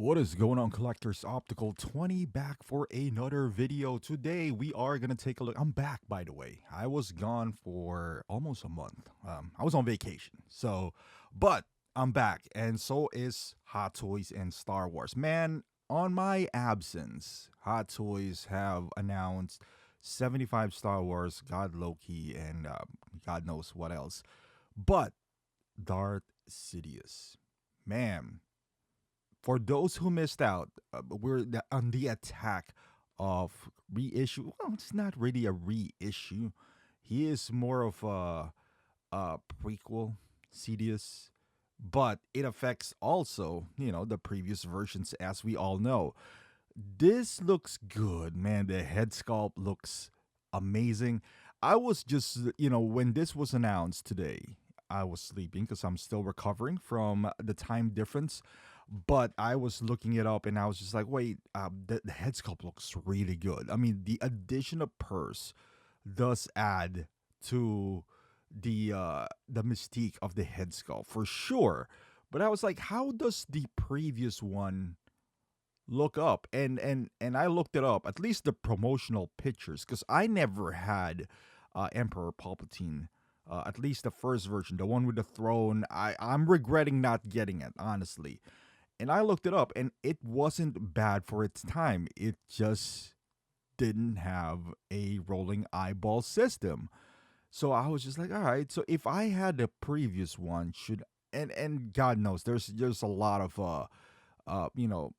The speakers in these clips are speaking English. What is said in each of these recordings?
What is going on, collectors? Optical 20 back for another video. Today we are gonna take a look. I'm back, by the way. I was gone for almost a month. I was on vacation, but I'm back, and so is Hot Toys and Star Wars. Man, on my absence, Hot Toys have announced 75 Star Wars, God Loki, and God knows what else. But Darth Sidious, man, for those who missed out, on the attack of reissue. Well, it's not really a reissue. He is more of a prequel, Sidious, but it affects also, the previous versions, as we all know. This looks good, man. The head sculpt looks amazing. I was just, when this was announced today, I was sleeping because I'm still recovering from the time difference. But I was looking it up and I was just like, wait, the head sculpt looks really good. I mean, the addition of purse does add to the mystique of the head sculpt for sure. But I was like, how does the previous one look up? And I looked it up, at least the promotional pictures, because I never had Emperor Palpatine. At least the first version, the one with the throne. I'm regretting not getting it, honestly. And I looked it up, and it wasn't bad for its time. It just didn't have a rolling eyeball system. So I was just like, all right. So if I had the previous one, should and God knows, there's a lot of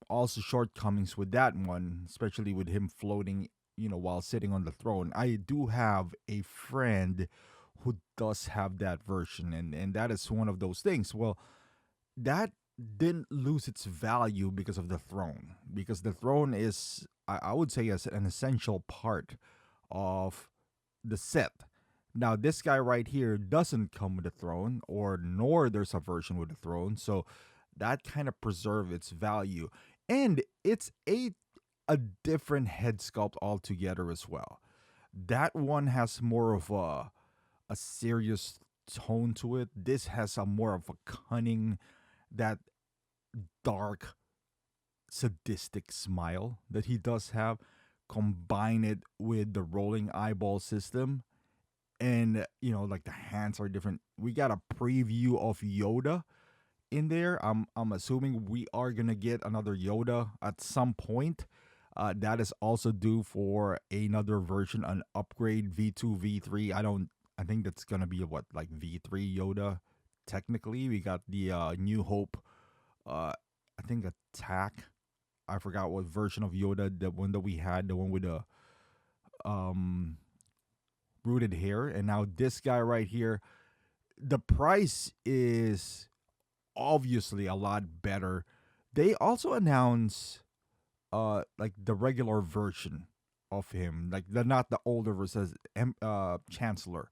also shortcomings with that one, especially with him floating, while sitting on the throne. I do have a friend who does have that version, and that is one of those things. Well, that didn't lose its value because of the throne, because the throne is, I would say, as an essential part of the set. Now this guy right here doesn't come with a throne, or nor there's a version with a throne, so that kind of preserve its value. And it's a different head sculpt altogether as well. That one has more of a serious tone to it. This has a more of a cunning, that dark, sadistic smile that he does have. Combine it with the rolling eyeball system, and like the hands are different. We got a preview of Yoda in there. I'm assuming we are gonna get another Yoda at some point. That is also due for another version, an upgrade V2, V3. I think that's gonna be what, like V3 Yoda. Technically, we got the New Hope. I think Attack. I forgot what version of Yoda, the one that we had, the one with the um rooted hair, and now this guy right here. The price is obviously a lot better. They also announce like the regular version of him, like the not the older versus Chancellor,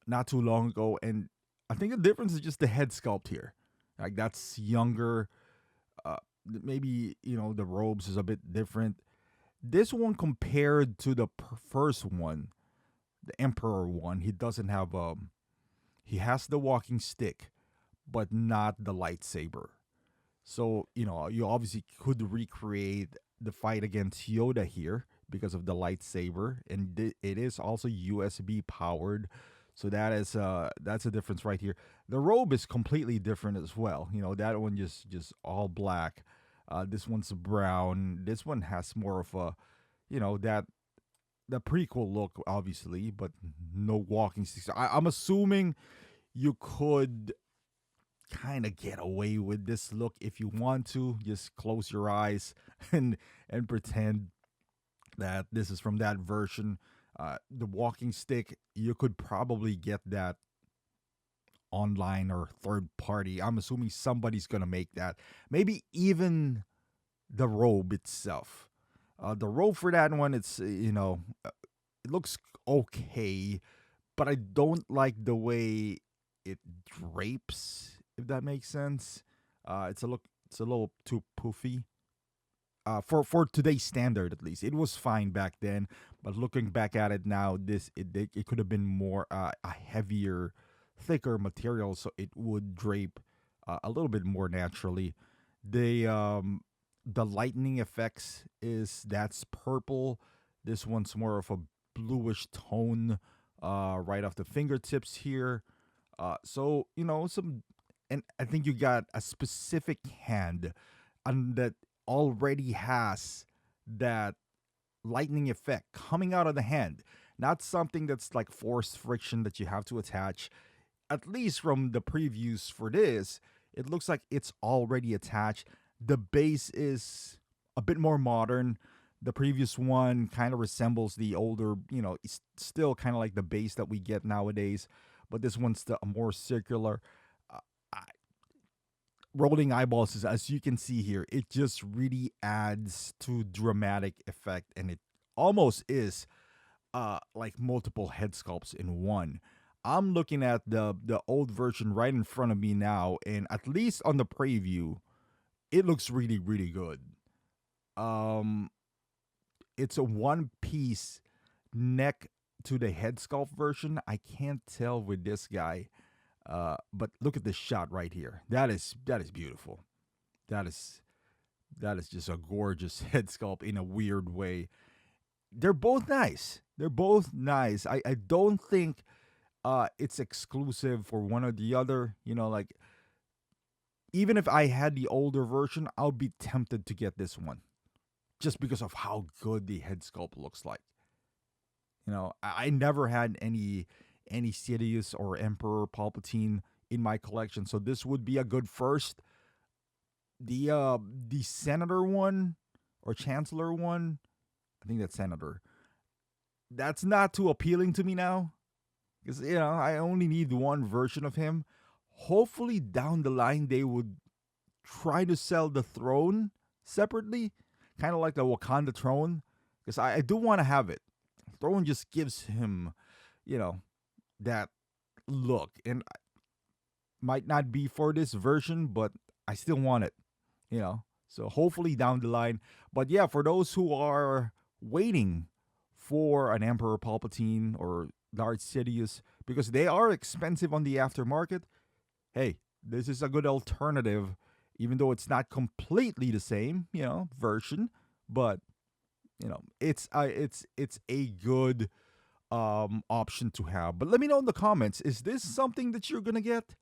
not too long ago, and I think the difference is just the head sculpt here. Like that's younger. Maybe the robes is a bit different. This one compared to the first one, the Emperor one, he doesn't have he has the walking stick, but not the lightsaber. So, you obviously could recreate the fight against Yoda here because of the lightsaber, and it is also USB powered. So that's a difference right here. The robe is completely different as well. That one just all black. This one's brown. This one has more of a, that the prequel look, obviously, but no walking sticks. I'm assuming you could kind of get away with this look if you want to. Just close your eyes and pretend that this is from that version. The walking stick, you could probably get that online or third party. I'm assuming somebody's gonna make that. Maybe even the robe itself. The robe for that one, it's it looks okay, but I don't like the way it drapes, if that makes sense. It's a little too poofy. For today's standard, at least, it was fine back then. But looking back at it now, it could have been more a heavier, thicker material, so it would drape a little bit more naturally. They the lightning effects is that's purple. This one's more of a bluish tone, right off the fingertips here. So some, and I think you got a specific hand, and that already has that lightning effect coming out of the hand. Not something that's like forced friction that you have to attach. At least from the previews for this, it looks like it's already attached. The base is a bit more modern. The previous one kind of resembles the older, it's still kind of like the base that we get nowadays, but this one's the more circular. Uh, I, rolling eyeballs is, as you can see here, it just really adds to dramatic effect, and it almost is like multiple head sculpts in one. I'm looking at the old version right in front of me now, and at least on the preview, it looks really really good. Um, it's a one piece neck to the head sculpt version. I can't tell with this guy, but look at this shot right here. That is beautiful. That is that is just a gorgeous head sculpt in a weird way. They're both nice. They're both nice. I don't think it's exclusive for one or the other. Like, even if I had the older version, I'll be tempted to get this one just because of how good the head sculpt looks like. I never had any Sidious or Emperor Palpatine in my collection, so this would be a good first. The Senator one or Chancellor one, I think that's Senator. That's not too appealing to me now because I only need one version of him. Hopefully down the line they would try to sell the throne separately, kind of like the Wakanda throne, because I do want to have it. Throne just gives him, you know, that look, and might not be for this version, but I still want it, you know. So hopefully down the line. But yeah, for those who are waiting for an Emperor Palpatine or Darth Sidious, because they are expensive on the aftermarket, hey, this is a good alternative, even though it's not completely the same, version, but it's a good option to have. But let me know in the comments, is this something that you're gonna get?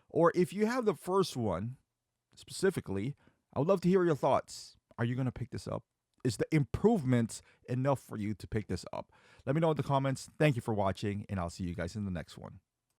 Or if you have the first one specifically, I would love to hear your thoughts. Are you gonna pick this up? Is the improvements enough for you to pick this up? Let me know in the comments. Thank you for watching, and I'll see you guys in the next one.